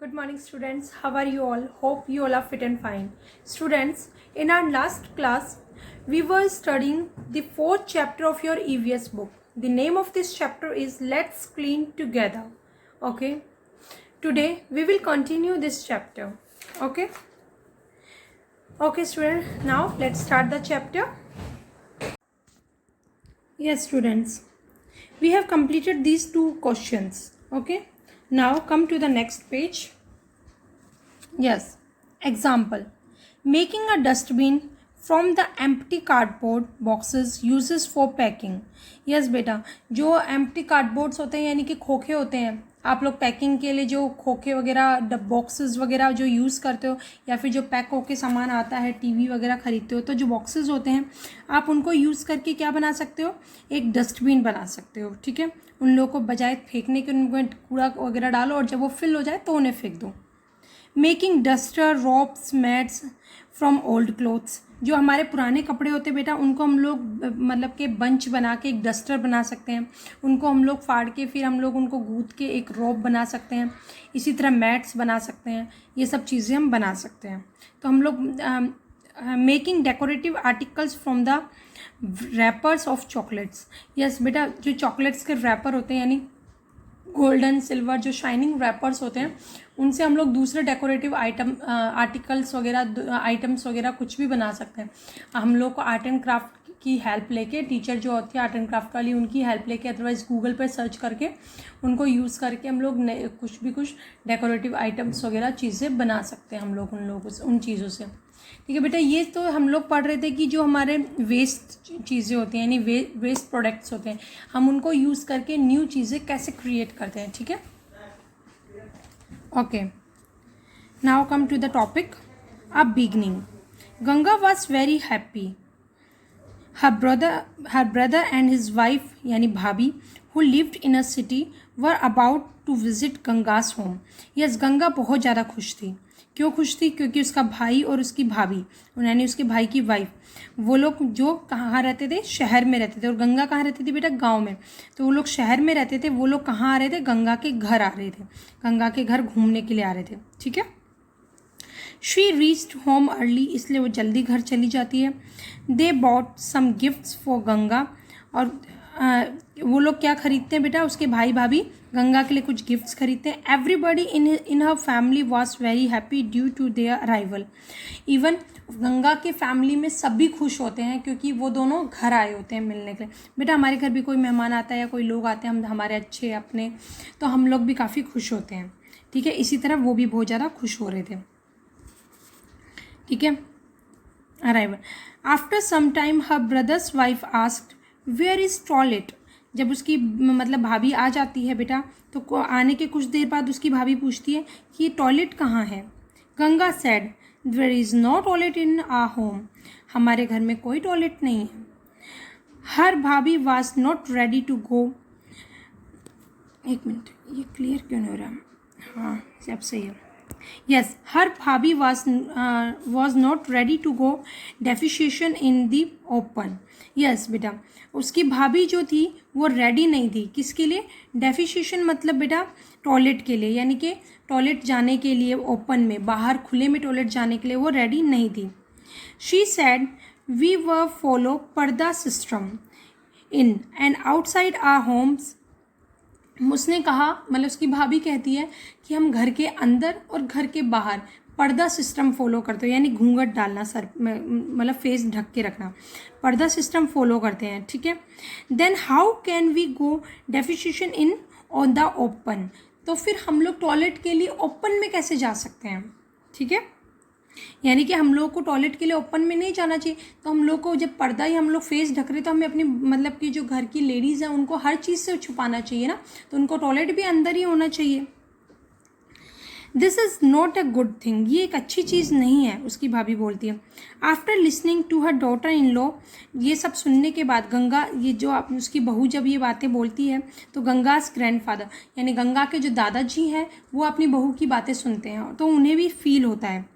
Good morning students, how are you all? Hope you all are fit and fine. Students, in our last class, we were studying the 4th chapter of your EVS book. The name of this chapter is Let's Clean Together. Okay, today we will continue this chapter. Okay student, now let's start the chapter. Yes students, we have completed these two questions. Okay, now come to the next page. Yes, example. Making a dustbin from the empty cardboard boxes uses for packing. Yes बेटा, जो empty cardboards होते हैं यानी कि खोखे होते हैं, आप लोग पैकिंग के लिए जो खोखे वगैरह बॉक्सेस वगैरह जो यूज़ करते हो या फिर जो पैक होके सामान आता है टीवी वगैरह ख़रीदते हो, तो जो बॉक्सेस होते हैं आप उनको यूज़ करके क्या बना सकते हो, एक डस्टबिन बना सकते हो. ठीक है, उन लोगों को बजाय फेंकने के उनको कूड़ा वगैरह डालो और जब वो फिल हो जाए तो उन्हें फेंक दो. Making duster ropes mats from old clothes, जो हमारे पुराने कपड़े होते हैं बेटा उनको हम लोग मतलब के बंच बना के एक डस्टर बना सकते हैं. उनको हम लोग फाड़ के फिर हम लोग उनको गूंथ के एक रॉप बना सकते हैं. इसी तरह मैट्स बना सकते हैं. ये सब चीज़ें हम बना सकते हैं. तो हम लोग making decorative articles from the rappers of chocolates. Yes बेटा, जो चॉकलेट्स के रैपर होते हैं यानी गोल्डन सिल्वर जो शाइनिंग रैपर्स होते हैं उनसे हम लोग दूसरे डेकोरेटिव आर्टिकल्स वगैरह आइटम्स वगैरह कुछ भी बना सकते हैं. हम लोग को आर्ट एंड क्राफ्ट की हेल्प लेके, टीचर जो होती है आर्ट एंड क्राफ्ट वाली उनकी हेल्प लेके, अदरवाइज़ गूगल पर सर्च करके उनको यूज़ करके हम लोग कुछ डेकोरेटिव आइटम्स वगैरह चीज़ें बना सकते हैं हम लोग उन चीज़ों से. ठीक है बेटा, ये तो हम लोग पढ़ रहे थे कि जो हमारे वेस्ट चीज़ें होती हैं यानी वेस्ट प्रोडक्ट्स होते हैं हम उनको यूज़ करके न्यू चीज़ें कैसे क्रिएट करते हैं. ठीक है, okay. Now come to the topic. A beginning. Ganga was very happy. Her brother and his wife यानी भाभी who lived in a city were about to visit Ganga's home. Yes, Ganga बहुत ज़्यादा खुश थी. क्यों खुश थी? क्योंकि उसका भाई और उसकी भाभी यानी उसके भाई की वाइफ वो लोग जो कहाँ रहते थे, शहर में रहते थे. और गंगा कहाँ रहती थी बेटा? गांव में. तो वो लोग शहर में रहते थे, वो लोग कहाँ आ रहे थे? गंगा के घर आ रहे थे. गंगा के घर घूमने के लिए आ रहे थे. ठीक है. शी रीच्ड होम अर्ली, इसलिए वो जल्दी घर चली जाती है. They bought some gifts for Ganga. और वो लोग क्या खरीदते हैं बेटा? उसके भाई भाभी गंगा के लिए कुछ गिफ्ट्स खरीदते हैं. Everybody in her family was very happy due to their arrival. इवन गंगा के फैमिली में सभी खुश होते हैं क्योंकि वो दोनों घर आए होते हैं मिलने के लिए. बेटा हमारे घर भी कोई मेहमान आता है या कोई लोग आते हैं हम हमारे अच्छे अपने, तो हम लोग भी काफ़ी खुश होते हैं. ठीक है, इसी तरह वो भी बहुत ज़्यादा खुश हो रहे थे. ठीक है, arrival. After some time her brother's wife asked where is toilet. जब उसकी मतलब भाभी आ जाती है बेटा तो आने के कुछ देर बाद उसकी भाभी पूछती है कि टॉयलेट कहाँ है. Ganga said there is no toilet in our home. हमारे घर में कोई टॉयलेट नहीं है. Her bhabhi was not ready to go. एक मिनट, ये क्लियर क्यों नहीं हो रहा? हाँ, सब सही है. यस, हर भाभी was not ready to go defecation in the open. Yes बेटा, उसकी भाभी जो थी वो रेडी नहीं थी. किसके लिए? डेफिशिएशन मतलब बेटा टॉयलेट के लिए, यानी कि टॉयलेट जाने के लिए ओपन में, बाहर खुले में टॉयलेट जाने के लिए वो रेडी नहीं थी. She said we were follow purdah system in and outside our homes. उसने कहा, मतलब उसकी भाभी कहती है कि हम घर के अंदर और घर के बाहर पर्दा सिस्टम फॉलो करते हैं, यानी घूंघट डालना, सर मतलब फेस ढक के रखना, पर्दा सिस्टम फॉलो करते हैं. ठीक है. Then how can we go differentiation in on the open. तो फिर हम लोग टॉयलेट के लिए ओपन में कैसे जा सकते हैं? ठीक है, यानी कि हम लोग को टॉयलेट के लिए ओपन में नहीं जाना चाहिए. तो हम लोग को जब पर्दा ही हम लोग फेस ढक रहे तो हमें अपनी मतलब कि जो घर की लेडीज़ हैं उनको हर चीज़ से छुपाना चाहिए ना, तो उनको टॉयलेट भी अंदर ही होना चाहिए. This is not a good thing. ये एक अच्छी चीज़ नहीं है, उसकी भाभी बोलती है. After listening to her daughter in law. ये सब सुनने के बाद गंगा, ये जो उसकी बहू जब ये बातें बोलती है तो गंगाज ग्रैंडफादर यानी गंगा के जो दादाजी हैं वो अपनी बहू की बातें सुनते हैं तो उन्हें भी फील होता है.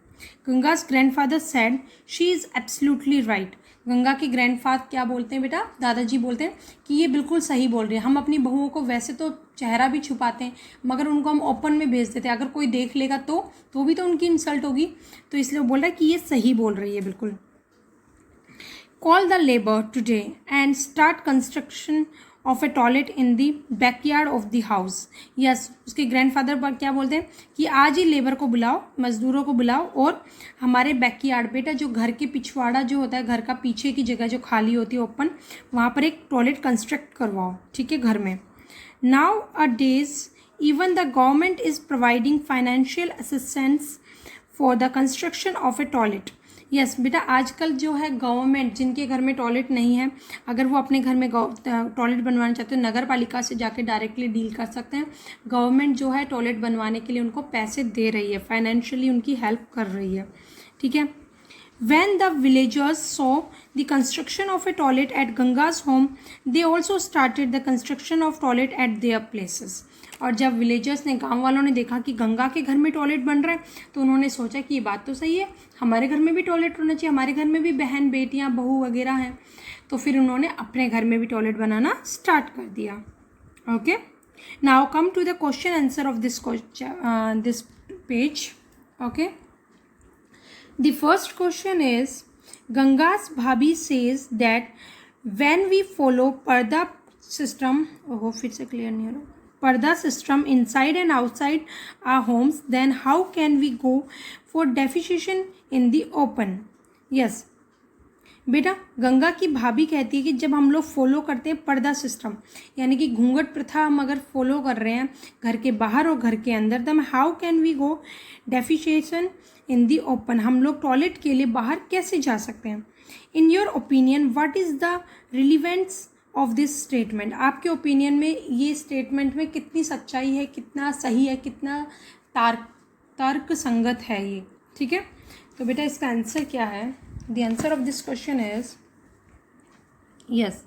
Ganga's grandfather said, "She is absolutely right. Ganga के ग्रैंडफादर क्या बोलते हैं बेटा, दादाजी बोलते हैं कि ये बिल्कुल सही बोल रही है। हम अपनी बहुओं को वैसे तो चेहरा भी छुपाते हैं, मगर उनको हम ओपन में भेज देते हैं। अगर कोई देख लेगा तो भी तो उनकी इंसल्ट होगी, तो इसलिए वो बोल रहा है कि ये सही बोल रही है बिल्कुल। Call the labour today and start construction of A toilet in the backyard of the house. Yes, उसके ग्रैंडफादर पर क्या बोलते हैं कि आज ही लेबर को बुलाओ, मजदूरों को बुलाओ, और हमारे बैकयार्ड, बेटा जो घर के पिछवाड़ा जो होता है, घर का पीछे की जगह जो खाली होती है ओपन, वहाँ पर एक टॉयलेट कंस्ट्रक्ट करवाओ, ठीक है, घर में। Now a days even the government is providing financial assistance for the construction of a toilet। Yes बेटा, आजकल जो है गवर्नमेंट, जिनके घर में टॉयलेट नहीं है, अगर वो अपने घर में टॉयलेट बनवाना चाहते हैं, नगर पालिका से जाके डायरेक्टली डील कर सकते हैं। गवर्नमेंट जो है टॉयलेट बनवाने के लिए उनको पैसे दे रही है, फाइनेंशियली उनकी हेल्प कर रही है, ठीक है। When the villagers saw the construction of a toilet at Ganga's home, they also started the construction of toilet at their places। और जब विलेजर्स ने, गांव वालों ने देखा कि गंगा के घर में टॉयलेट बन रहा है, तो उन्होंने सोचा कि ये बात तो सही है, हमारे घर में भी टॉयलेट होना चाहिए, हमारे घर में भी बहन बेटियां बहू वगैरह हैं। तो फिर उन्होंने अपने घर में भी टॉयलेट बनाना स्टार्ट कर दिया। Okay, now come to the question answer of this page. Okay, the first question is, Ganga's bhabhi says that when we follow parda system, फिर से clear नहीं हो रहा, parda system inside and outside our homes, then how can we go for defecation in the open? Yes, बेटा गंगा की भाभी कहती है कि जब हम लोग फॉलो करते हैं पर्दा सिस्टम, यानी कि घूंघट प्रथा हम अगर फॉलो कर रहे हैं घर के बाहर और घर के अंदर, तो how can we go defecation in the open, हम लोग टॉयलेट के लिए बाहर कैसे जा सकते हैं। In your opinion what is the relevance of this statement, आपके ओपिनियन में ये स्टेटमेंट में कितनी सच्चाई है, कितना सही है, कितना तर्क संगत है ये, ठीक है। तो बेटा इसका आंसर क्या है, the answer of this question is yes।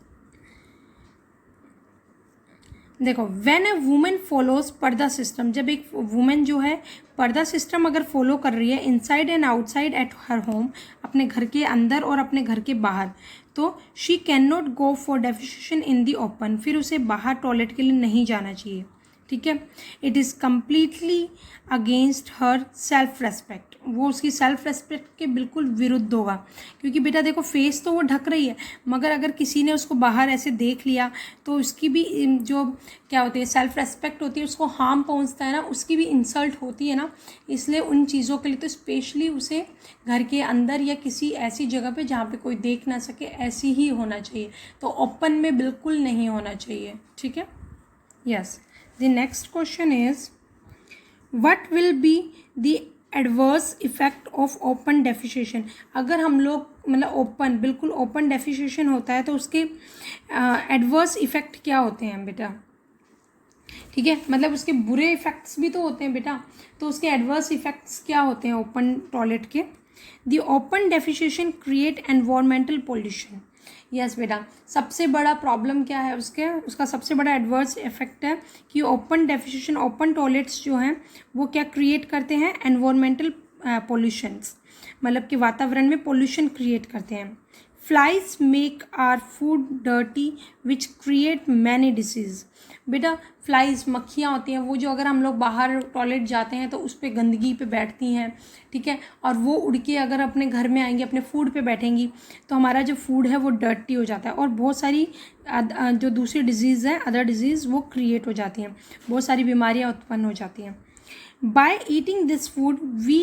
देखो, when a woman follows पर्दा सिस्टम, जब एक वुमेन जो है पर्दा सिस्टम अगर फॉलो कर रही है inside and outside at her home, अपने घर के अंदर और अपने घर के बाहर, तो she can not go for defecation in the open, फिर उसे बाहर टॉयलेट के लिए नहीं जाना चाहिए, ठीक है। It is completely against her self respect, वो उसकी सेल्फ रेस्पेक्ट के बिल्कुल विरुद्ध होगा, क्योंकि बेटा देखो फेस तो वो ढक रही है, मगर अगर किसी ने उसको बाहर ऐसे देख लिया तो उसकी भी जो क्या होती है सेल्फ रेस्पेक्ट होती है, उसको हार्म पहुंचता है ना, उसकी भी इंसल्ट होती है ना। इसलिए उन चीज़ों के लिए तो स्पेशली उसे घर के अंदर या किसी ऐसी जगह पे जहाँ पे कोई देख ना सके ऐसी ही होना चाहिए, तो ओपन में बिल्कुल नहीं होना चाहिए, ठीक है। Yes, the next question is what will be the adverse effect of open defecation. अगर हम लोग मतलब ओपन, बिल्कुल ओपन डेफिकेशन होता है तो उसके एडवर्स इफेक्ट क्या होते हैं बेटा, ठीक है, मतलब उसके बुरे इफेक्ट्स भी तो होते हैं बेटा, तो उसके एडवर्स इफेक्ट्स क्या होते हैं ओपन टॉयलेट के। The open defecation create environmental pollution. Yes बेटा, सबसे बड़ा प्रॉब्लम क्या है उसका सबसे बड़ा एडवर्स इफेक्ट है कि ओपन डेफिकेशन, ओपन टॉयलेट्स जो हैं वो क्या क्रिएट करते हैं, एनवायरमेंटल पोल्यूशंस, मतलब कि वातावरण में पोल्यूशन क्रिएट करते हैं। Flies make our food dirty which create many disease. बेटा फ्लाइज, मक्खियाँ होती हैं वो, जो अगर हम लोग बाहर टॉयलेट जाते हैं तो उस पर गंदगी पे बैठती हैं, ठीक है, और वो उड़ के अगर अपने घर में आएंगी, अपने फूड पे बैठेंगी, तो हमारा जो फूड है वो डर्टी हो जाता है और बहुत सारी जो दूसरी डिजीज़ है, अदर डिजीज़, वो क्रिएट हो जाती हैं, बहुत सारी बीमारियाँ उत्पन्न हो जाती हैं। By eating this food we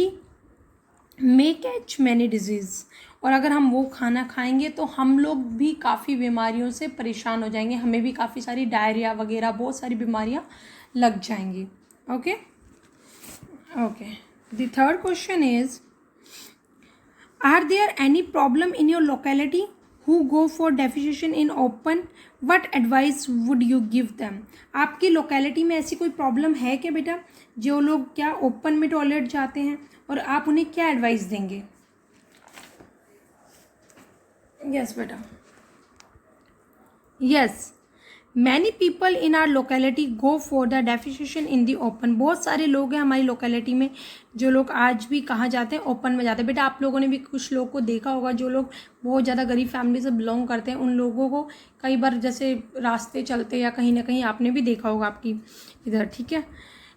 may catch many diseases, और अगर हम वो खाना खाएंगे तो हम लोग भी काफ़ी बीमारियों से परेशान हो जाएंगे, हमें भी काफ़ी सारी डायरिया वगैरह बहुत सारी बीमारियां लग जाएंगी। Okay okay, the third question is are there any problem in your locality who go for defecation in open, what advice would you give them. आपकी लोकेलिटी में ऐसी कोई प्रॉब्लम है क्या बेटा, जो लोग क्या ओपन में टॉयलेट जाते हैं, और आप उन्हें क्या एडवाइस देंगे। यस बेटा, yes many people in are locality go for the defecation in the open. बहुत सारे लोग हैं हमारी लोकेलिटी में जो लोग आज भी कहाँ जाते हैं, ओपन में जाते हैं। बेटा आप लोगों ने भी कुछ लोग को देखा होगा जो लोग बहुत ज़्यादा गरीब फैमिली से बिलोंग करते हैं, उन लोगों को कई बार जैसे रास्ते चलते या कहीं ना कहीं आपने भी देखा होगा आपकी इधर, ठीक है।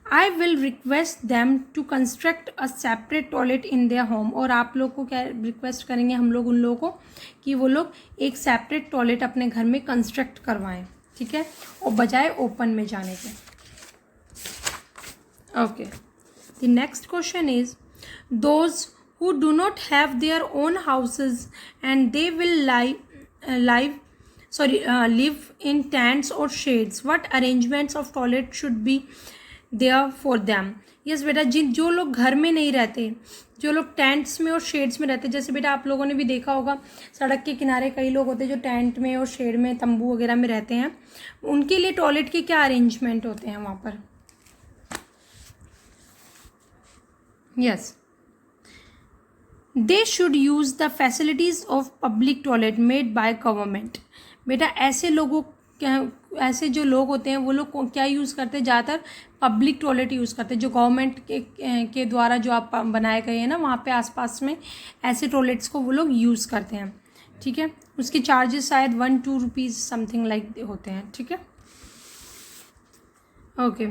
I will request them to construct a separate toilet in their home. और आप लोग को क्या रिक्वेस्ट करेंगे हम लोग उन लोगों को कि वो लोग एक सेपरेट टॉयलेट अपने घर में कंस्ट्रक्ट करवाएं, ठीक है, और बजाय ओपन में जाने के। Okay, the next question is those who do not have their own houses and they will live in tents or shades, what arrangements of toilet should be there for them? Yes बेटा, जो लोग घर में नहीं रहते, जो लोग tents में और शेड्स में रहते, जैसे बेटा आप लोगों ने भी देखा होगा सड़क के किनारे कई लोग होते हैं जो टेंट में और शेड में तंबू वगैरह में रहते हैं, उनके लिए टॉयलेट के क्या अरेंजमेंट होते हैं वहाँ पर? Yes, they should use the facilities of public toilet made by government. बेटा ऐसे जो लोग होते हैं वो लोग क्या यूज़ करते हैं? ज़्यादातर पब्लिक टॉयलेट यूज़ करते हैं जो गवर्नमेंट के द्वारा जो आप बनाए गए हैं ना, वहाँ पे आसपास में ऐसे टॉयलेट्स को वो लोग यूज़ करते हैं, ठीक है। उसके चार्जेस शायद 1-2 रुपीज़ समथिंग लाइक होते हैं, ठीक है। Okay,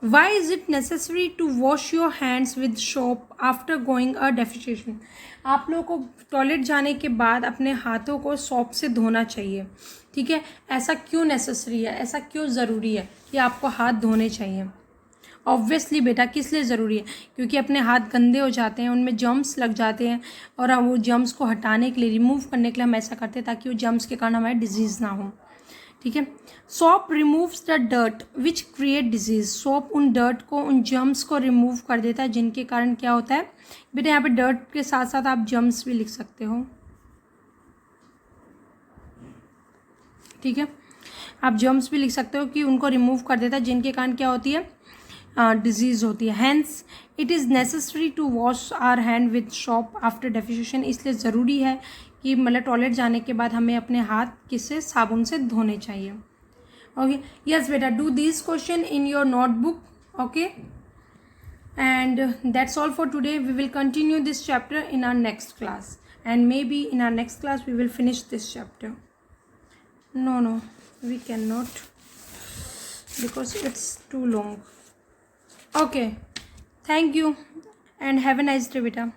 why is it necessary to wash your hands with soap after going a defecation? आप लोगों को टॉयलेट जाने के बाद अपने हाथों को सोप से धोना चाहिए, ठीक है। ऐसा क्यों नेसेसरी है, ऐसा क्यों ज़रूरी है कि आपको हाथ धोने चाहिए? ऑब्वियसली बेटा किस लिए ज़रूरी है? क्योंकि अपने हाथ गंदे हो जाते हैं, उनमें जर्म्स लग जाते हैं, और वो जर्म्स को हटाने के लिए, रिमूव करने के लिए हम ऐसा करते हैं ताकि वो जर्म्स के कारण हमारे डिजीज़ ना हो, ठीक है। Soap removes the dirt which create disease. Soap उन डर्ट को, उन जर्म्स को रिमूव कर देता है जिनके कारण क्या होता है बेटा, यहाँ पे डर्ट के साथ साथ आप जर्म्स भी लिख सकते हो, ठीक है। आप जर्म्स भी लिख सकते हो कि उनको रिमूव कर देता है जिनके कारण क्या होती है, डिजीज़ होती है। Hence it is necessary to wash our hand with soap after defecation. इसलिए ज़रूरी है कि मतलब टॉयलेट जाने के बाद हमें अपने हाथ किससे, साबुन से धोने चाहिए। ओके, यस बेटा, do this question in your notebook, okay, and that's all for today. We will continue this chapter in our next class, and maybe in our next class we will finish this chapter. No, we cannot because it's too long. Okay, thank you and have a nice day beta.